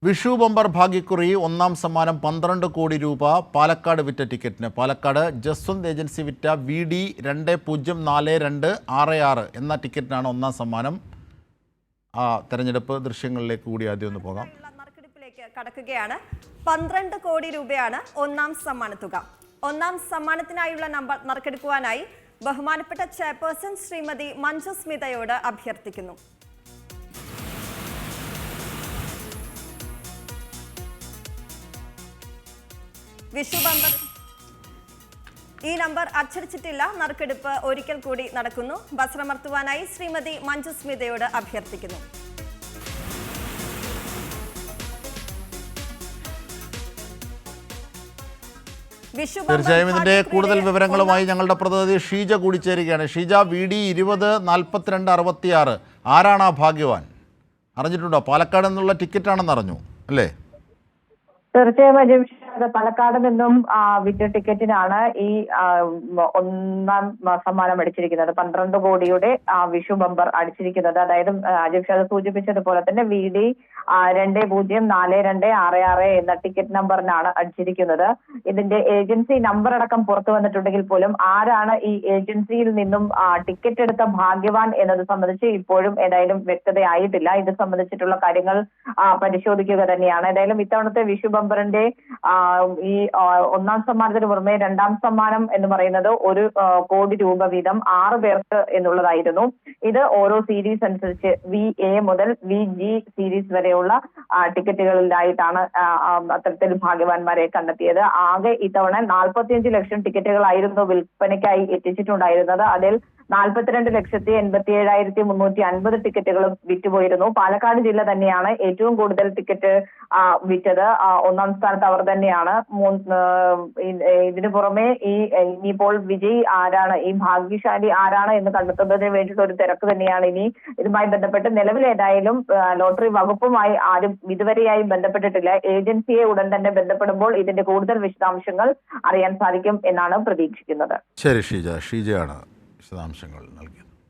Vishu bumper ഭാഗ്യക്കുറി ഒന്നാം സമ്മാനം 12 കോടി രൂപ പാലക്കാട് വിറ്റ ടിക്കറ്റിന്. പാലക്കാട് ജസ്വന്ത് ഏജൻസി വിറ്റ VD 204266 എന്ന ടിക്കറ്റിനാണ് ഒന്നാം സമ്മാനം. തെരഞ്ഞെടുപ്പ് ദൃശ്യങ്ങളിലേക്ക് കൂടി ആദ്യം ഒന്ന് പോകാം. നറുക്കെടുപ്പിലേക്ക് കടക്കുകയാണ്. 12 കോടി രൂപയാണ് ഒന്നാം സമ്മാന തുക. ഒന്നാം സമ്മാനത്തിനായുള്ള നമ്പർ നറുക്കെടുക്കുവാനായി ബഹുമാനപ്പെട്ട ചെയർപേഴ്സൺ ശ്രീമതി മഞ്ജു സ്മിതയോട് അഭ്യർത്ഥിക്കുന്നു. വിഷു ബമ്പർ ഈ നമ്പർ അച്ചടിച്ചിട്ടില്ല. നറുക്കെടുപ്പ് ഒരിക്കൽ കൂടി നടക്കുന്നു. വസ്ത്രമർത്തുവാനായി ശ്രീമതി മഞ്ജു സ്മിതയോട് അഭ്യർത്ഥിക്കുന്നു. തീർച്ചയായും ഇതിന്റെ കൂടുതൽ വിവരങ്ങളുമായി ഞങ്ങളുടെ പ്രതിനിധി ഷീജ കൂടി ചേരുകയാണ്. ഷീജ, VD 204266 ആരാണ് ആ ഭാഗ്യവാൻ? അറിഞ്ഞിട്ടുണ്ടോ? പാലക്കാട് നിന്നുള്ള ടിക്കറ്റാണെന്ന് അറിഞ്ഞു അല്ലേ? തീർച്ചയായും പാലക്കാട് നിന്നും വിറ്റ ടിക്കറ്റിനാണ് ഈ ഒന്നാം സമ്മാനം അടിച്ചിരിക്കുന്നത്. 12 കോടിയുടെ വിഷു ബമ്പർ അടിച്ചിരിക്കുന്നത്. അതായത് അജീബ് ഷാദ് സൂചിപ്പിച്ചതുപോലെ തന്നെ VD 204266 എന്ന ടിക്കറ്റ് നമ്പറിനാണ് അടിച്ചിരിക്കുന്നത്. ഇതിന്റെ ഏജൻസി നമ്പർ അടക്കം പുറത്തു വന്നിട്ടുണ്ടെങ്കിൽ പോലും ആരാണ് ഈ ഏജൻസിയിൽ നിന്നും ടിക്കറ്റ് എടുത്ത ഭാഗ്യവാൻ എന്നത് സംബന്ധിച്ച് ഇപ്പോഴും ഏതായാലും വ്യക്തതയായിട്ടില്ല. ഇത് സംബന്ധിച്ചിട്ടുള്ള കാര്യങ്ങൾ പരിശോധിക്കുക തന്നെയാണ്. ഏതായാലും ഇത്തവണത്തെ വിഷു ബമ്പറിന്റെ ഈ ഒന്നാം സമ്മാനത്തിന് പുറമെ രണ്ടാം സമ്മാനം എന്ന് പറയുന്നത് 1 കോടി രൂപ വീതം 6 പേർക്ക് എന്നുള്ളതായിരുന്നു. ഇത് ഓരോ സീരീസ് അനുസരിച്ച് VA മുതൽ VG സീരീസ് വരെയുള്ള ടിക്കറ്റുകളിലായിട്ടാണ് അത്തരത്തിൽ ഭാഗ്യവാന്മാരെ കണ്ടെത്തിയത്. ആകെ ഇത്തവണ 45 ലക്ഷം ടിക്കറ്റുകളായിരുന്നു വിൽപ്പനയ്ക്കായി എത്തിച്ചിട്ടുണ്ടായിരുന്നത്. അതിൽ 42,87,350 ടിക്കറ്റുകളും വിറ്റുപോയിരുന്നു. പാലക്കാട് ജില്ല തന്നെയാണ് ഏറ്റവും കൂടുതൽ ടിക്കറ്റ് വിറ്റത്. ഒന്നാം സ്ഥാനത്ത് അവർ തന്നെയാണ്. ഇതിനു പുറമെ ഇനിയിപ്പോൾ വിജയ് ആരാണ്, ഈ ഭാഗ്യശാലി ആരാണ് എന്ന് കണ്ടെത്തുന്നതിന് വേണ്ടിയിട്ടുള്ള ഒരു തിരക്ക് തന്നെയാണ് ഇനി. ഇതുമായി ബന്ധപ്പെട്ട് നിലവിൽ ഏതായാലും ലോട്ടറി വകുപ്പുമായി ആരും ഇതുവരെയായി ബന്ധപ്പെട്ടിട്ടില്ല. ഏജൻസിയെ ഉടൻ തന്നെ ബന്ധപ്പെടുമ്പോൾ ഇതിന്റെ കൂടുതൽ വിശദാംശങ്ങൾ അറിയാൻ സാധിക്കും എന്നാണ് പ്രതീക്ഷിക്കുന്നത്. ശരി ഷീജയാണ് വിശദാംശങ്ങൾ നൽകിയത്.